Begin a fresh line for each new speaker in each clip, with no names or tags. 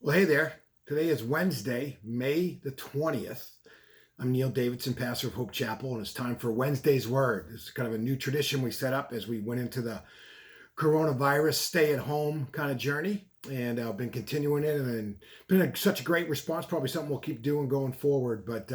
Well, hey there. Today is Wednesday, May the 20th. I'm Neil Davidson, pastor of Hope Chapel, and it's time for Wednesday's Word. This is kind of a new tradition we set up as we went into the coronavirus stay-at-home kind of journey, and I've been continuing it, and such a great response. Probably something we'll keep doing going forward. But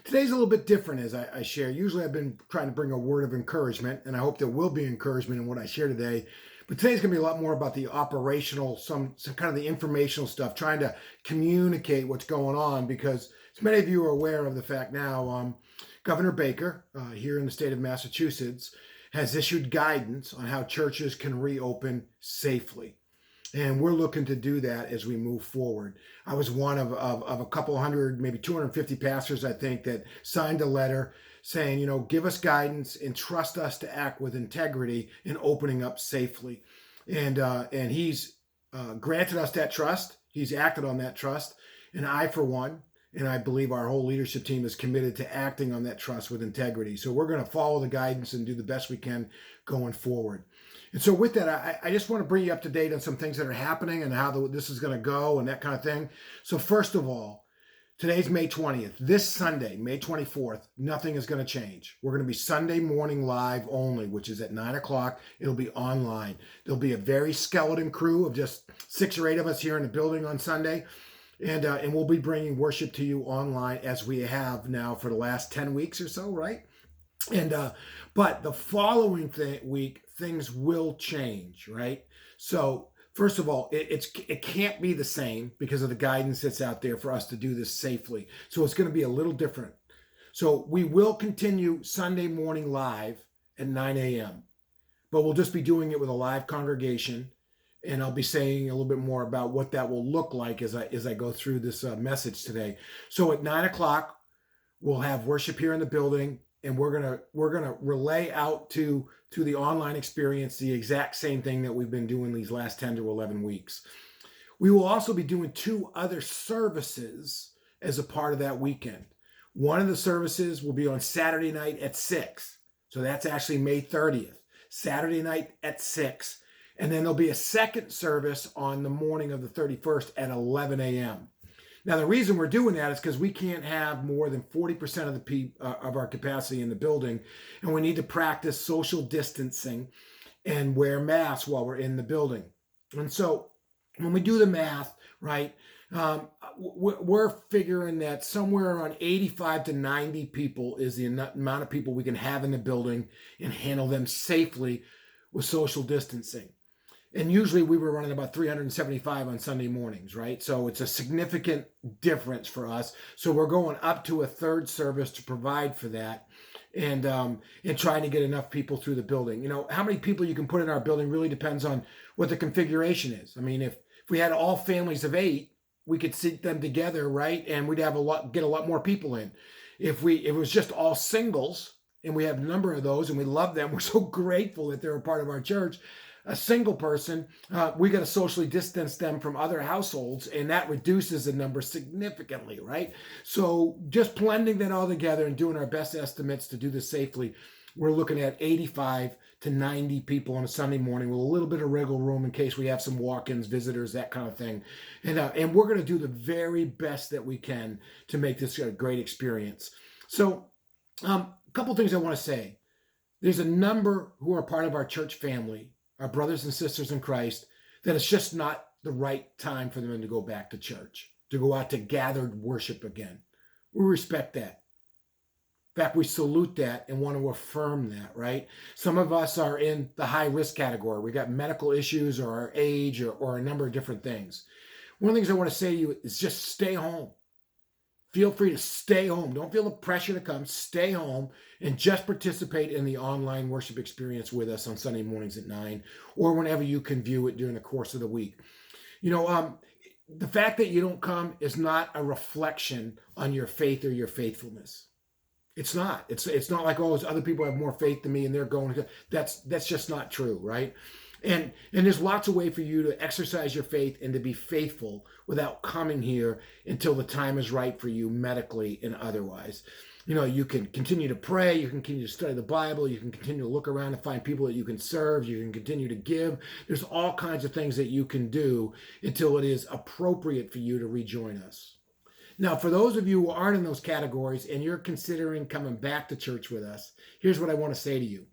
today's a little bit different as I share. Usually I've been trying to bring a word of encouragement, and I hope there will be encouragement in what I share today. But today's going to be a lot more about the operational, some kind of the informational stuff, trying to communicate what's going on, because as many of you are aware of the fact now, Governor Baker here in the state of Massachusetts has issued guidance on how churches can reopen safely. And we're looking to do that as we move forward. I was one of a couple hundred, maybe 250 pastors, I think, that signed a letter saying, give us guidance and trust us to act with integrity in opening up safely. And he's granted us that trust. He's acted on that trust. And I, for one, and I believe our whole leadership team is committed to acting on that trust with integrity. So we're going to follow the guidance and do the best we can going forward. And so with that, I just want to bring you up to date on some things that are happening and how this is going to go and that kind of thing. So first of all, today's May 20th. This Sunday, May 24th, nothing is going to change. We're going to be Sunday morning live only, which is at 9 o'clock. It'll be online. There'll be a very skeleton crew of just 6 or 8 of us here in the building on Sunday. And we'll be bringing worship to you online as we have now for the last 10 weeks or so, right? And but the following week, things will change, right? So first of all, it can't be the same because of the guidance that's out there for us to do this safely. So it's going to be a little different. So we will continue Sunday morning live at 9 a.m., but we'll just be doing it with a live congregation. And I'll be saying a little bit more about what that will look like as I go through this message today. So at 9 o'clock, we'll have worship here in the building, and we're gonna relay out to the online experience the exact same thing that we've been doing these last 10 to 11 weeks. We will also be doing 2 other services as a part of that weekend. One of the services will be on Saturday night at 6. So that's actually May 30th, Saturday night at 6. And then there'll be a second service on the morning of the 31st at 11 a.m. Now, the reason we're doing that is because we can't have more than 40% of our capacity in the building, and we need to practice social distancing and wear masks while we're in the building. And so when we do the math, right, we're figuring that somewhere around 85 to 90 people is the amount of people we can have in the building and handle them safely with social distancing. And usually we were running about 375 on Sunday mornings, right? So it's a significant difference for us. So we're going up to a third service to provide for that, and trying to get enough people through the building. How many people you can put in our building really depends on what the configuration is. I mean, if we had all families of 8, we could seat them together, right? And we'd have get a lot more people in. If it was just all singles, and we have a number of those, and we love them, we're so grateful that they're a part of our church. A single person, we got to socially distance them from other households, and that reduces the number significantly, right? So just blending that all together and doing our best estimates to do this safely, we're looking at 85 to 90 people on a Sunday morning with a little bit of wriggle room in case we have some walk-ins, visitors, that kind of thing. And we're going to do the very best that we can to make this a great experience. So a couple things I want to say. There's a number who are part of our church family, our brothers and sisters in Christ, that it's just not the right time for them to go back to church, to go out to gathered worship again. We respect that. In fact, we salute that and want to affirm that, right? Some of us are in the high risk category. We got medical issues or our age or a number of different things. One of the things I want to say to you is just stay home. Feel free to stay home. Don't feel the pressure to come. Stay home and just participate in the online worship experience with us on Sunday mornings at 9, or whenever you can view it during the course of the week. The fact that you don't come is not a reflection on your faith or your faithfulness. It's not. It's not like, other people have more faith than me and they're going. That's just not true, right? And there's lots of ways for you to exercise your faith and to be faithful without coming here until the time is right for you medically and otherwise. You can continue to pray, you can continue to study the Bible, you can continue to look around and find people that you can serve, you can continue to give. There's all kinds of things that you can do until it is appropriate for you to rejoin us. Now, for those of you who aren't in those categories and you're considering coming back to church with us, here's what I want to say to you.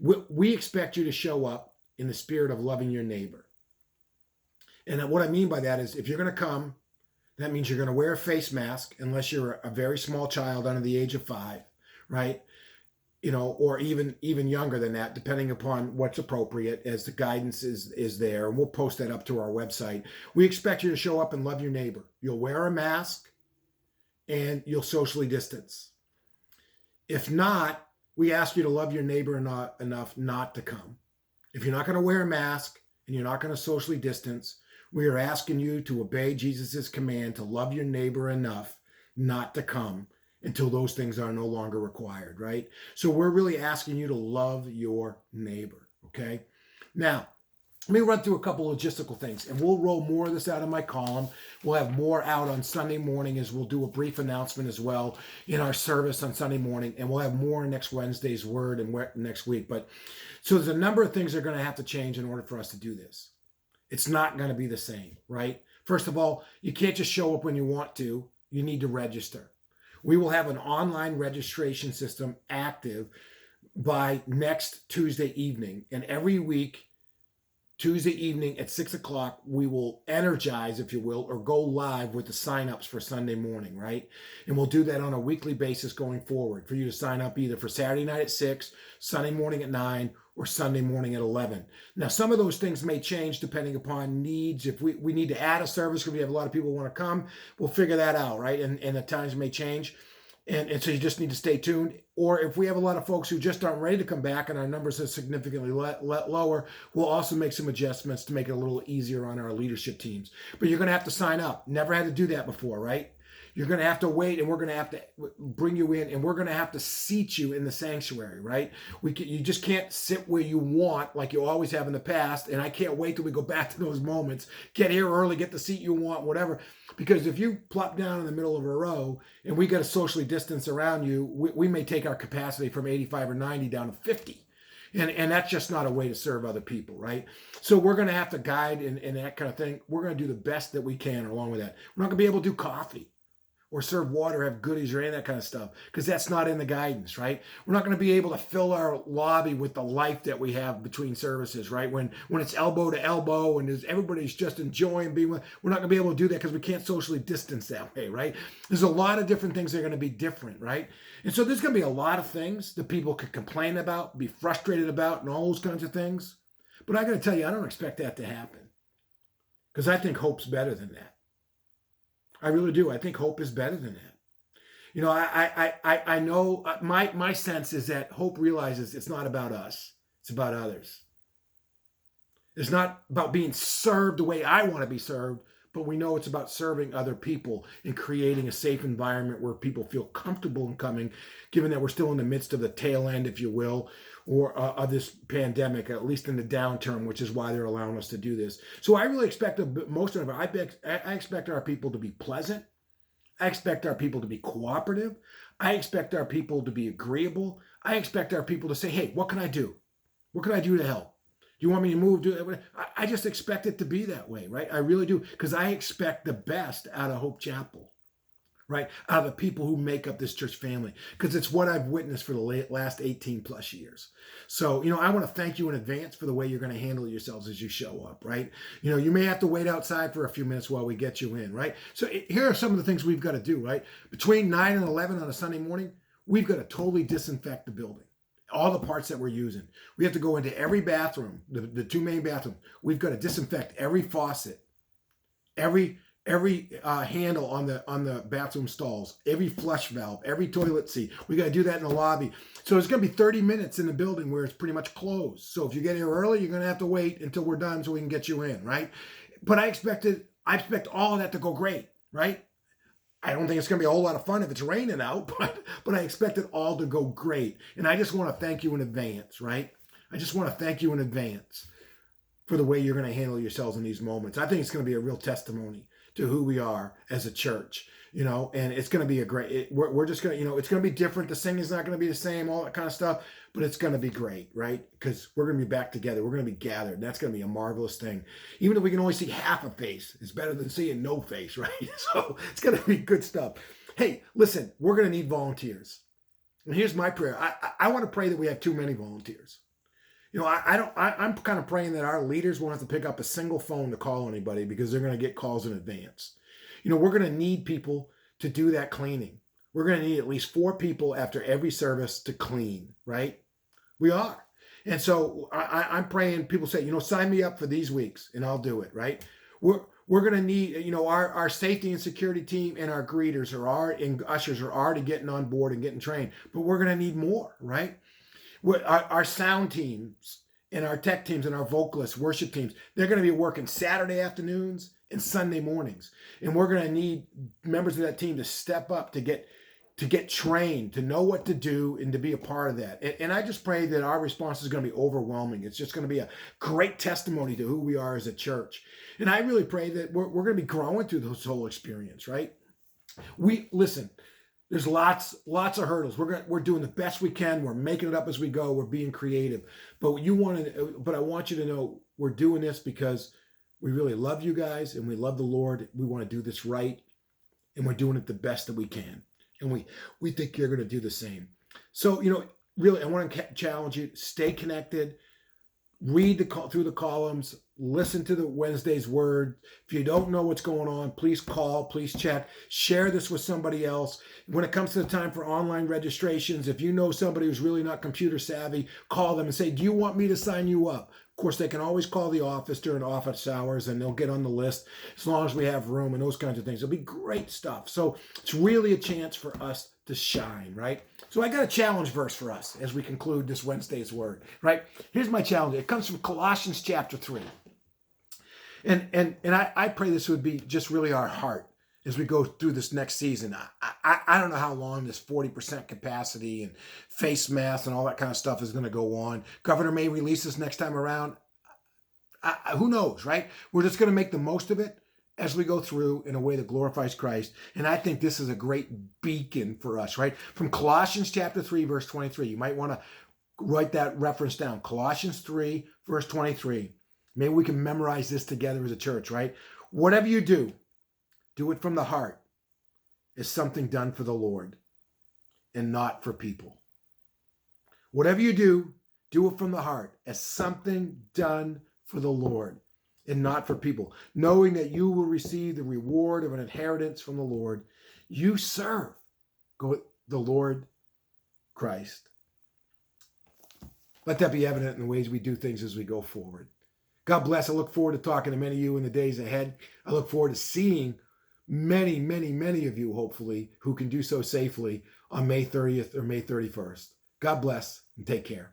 We expect you to show up in the spirit of loving your neighbor. And what I mean by that is if you're going to come, that means you're going to wear a face mask unless you're a very small child under the age of 5, right? Or even younger than that, depending upon what's appropriate as the guidance is there. And we'll post that up to our website. We expect you to show up and love your neighbor. You'll wear a mask and you'll socially distance. If not, we ask you to love your neighbor enough not to come. If you're not going to wear a mask and you're not going to socially distance, we are asking you to obey Jesus' command to love your neighbor enough not to come until those things are no longer required, right? So we're really asking you to love your neighbor, okay? Now, let me run through a couple logistical things, and we'll roll more of this out in my column. We'll have more out on Sunday morning as we'll do a brief announcement as well in our service on Sunday morning, and we'll have more next Wednesday's word and next week. So there's a number of things that are going to have to change in order for us to do this. It's not going to be the same, right? First of all, you can't just show up when you want to. You need to register. We will have an online registration system active by next Tuesday evening. And every week, Tuesday evening at 6 o'clock, we will energize, if you will, or go live with the signups for Sunday morning, right? And we'll do that on a weekly basis going forward for you to sign up either for Saturday night at 6, Sunday morning at 9, or Sunday morning at 11. Now, some of those things may change depending upon needs. If we need to add a service because we have a lot of people who want to come, we'll figure that out, right? And the times may change. And so you just need to stay tuned. Or if we have a lot of folks who just aren't ready to come back and our numbers are significantly lower, we'll also make some adjustments to make it a little easier on our leadership teams. But you're going to have to sign up. Never had to do that before, right? You're going to have to wait, and we're going to have to bring you in, and we're going to have to seat you in the sanctuary, right? You just can't sit where you want like you always have in the past, and I can't wait till we go back to those moments. Get here early, get the seat you want, whatever. Because if you plop down in the middle of a row and we got to socially distance around you, we may take our capacity from 85 or 90 down to 50. And that's just not a way to serve other people, right? So we're going to have to guide and that kind of thing. We're going to do the best that we can along with that. We're not going to be able to do coffee or serve water, have goodies or any of that kind of stuff, because that's not in the guidance, right? We're not going to be able to fill our lobby with the life that we have between services, right? When it's elbow to elbow and everybody's just enjoying being with, we're not going to be able to do that because we can't socially distance that way, right? There's a lot of different things that are going to be different, right? And so there's going to be a lot of things that people could complain about, be frustrated about, and all those kinds of things. But I got to tell you, I don't expect that to happen because I think hope's better than that. I really do. I think hope is better than that. I know my sense is that hope realizes it's not about us. It's about others. It's not about being served the way I want to be served, but we know it's about serving other people and creating a safe environment where people feel comfortable in coming, given that we're still in the midst of the tail end, if you will, or of this pandemic, at least in the downturn, which is why they're allowing us to do this. So I really expect most of it. I expect our people to be pleasant. I expect our people to be cooperative. I expect our people to be agreeable. I expect our people to say, hey, what can I do? What can I do to help? Do you want me to move? I just expect it to be that way, right? I really do, because I expect the best out of Hope Chapel. Right? Out of the people who make up this church family, because it's what I've witnessed for the last 18 plus years. So, I want to thank you in advance for the way you're going to handle yourselves as you show up, right? You may have to wait outside for a few minutes while we get you in, right? So here are some of the things we've got to do, right? Between 9 and 11 on a Sunday morning, we've got to totally disinfect the building. All the parts that we're using. We have to go into every bathroom, the 2 main bathrooms. We've got to disinfect every faucet, every handle on the bathroom stalls, every flush valve, every toilet seat. We got to do that in the lobby. So it's going to be 30 minutes in the building where it's pretty much closed. So if you get here early, you're going to have to wait until we're done so we can get you in, right? But I expect all of that to go great, right? I don't think it's going to be a whole lot of fun if it's raining out, but I expect it all to go great. And I just want to thank you in advance, right? I just want to thank you in advance. for the way you're going to handle yourselves in these moments. I think it's going to be a real testimony to who we are as a church, and it's going to be we're just going to, it's going to be different. The singing's not going to be the same, all that kind of stuff, but it's going to be great, right? Because we're going to be back together. We're going to be gathered. And that's going to be a marvelous thing. Even if we can only see half a face, it's better than seeing no face, right? So it's going to be good stuff. Hey, listen, we're going to need volunteers. And here's my prayer. I want to pray that we have too many volunteers. I'm kind of praying that our leaders won't have to pick up a single phone to call anybody because they're going to get calls in advance. We're going to need people to do that cleaning. We're going to need at least 4 people after every service to clean, right? We are. And so I'm praying people say, sign me up for these weeks and I'll do it, right? We're going to need, our safety and security team and our greeters and ushers are already getting on board and getting trained, but we're going to need more, right? Our sound teams and our tech teams and our vocalists, worship teams, they're going to be working Saturday afternoons and Sunday mornings. And we're going to need members of that team to step up to get trained, to know what to do and to be a part of that. And I just pray that our response is going to be overwhelming. It's just going to be a great testimony to who we are as a church. And I really pray that we're going to be growing through this whole experience, right? Listen, there's lots of hurdles. We're doing the best we can. We're making it up as we go. We're being creative. But I want you to know we're doing this because we really love you guys and we love the Lord. We want to do this right, and we're doing it the best that we can. And we think you're going to do the same. So, really, I want to challenge you, stay connected, read through the columns, listen to the Wednesday's word. If you don't know what's going on, please call, please check, share this with somebody else. When it comes to the time for online registrations, if you know somebody who's really not computer savvy, call them and say, do you want me to sign you up? Of course, they can always call the office during office hours and they'll get on the list as long as we have room and those kinds of things. It'll be great stuff. So it's really a chance for us to shine, right? So I got a challenge verse for us as we conclude this Wednesday's word, right? Here's my challenge. It comes from Colossians chapter 3. And I pray this would be just really our heart as we go through this next season. I don't know how long this 40% capacity and face masks and all that kind of stuff is going to go on. Governor may release this next time around. Who knows, right? We're just going to make the most of it as we go through in a way that glorifies Christ. And I think this is a great beacon for us, right? From Colossians chapter 3, verse 23. You might want to write that reference down. Colossians 3, verse 23. Maybe we can memorize this together as a church, right? Whatever you do it from the heart as something done for the Lord and not for people. Whatever you do it from the heart as something done for the Lord and not for people, knowing that you will receive the reward of an inheritance from the Lord. You serve the Lord Christ. Let that be evident in the ways we do things as we go forward. God bless. I look forward to talking to many of you in the days ahead. I look forward to seeing many, many, many of you, hopefully, who can do so safely on May 30th or May 31st. God bless and take care.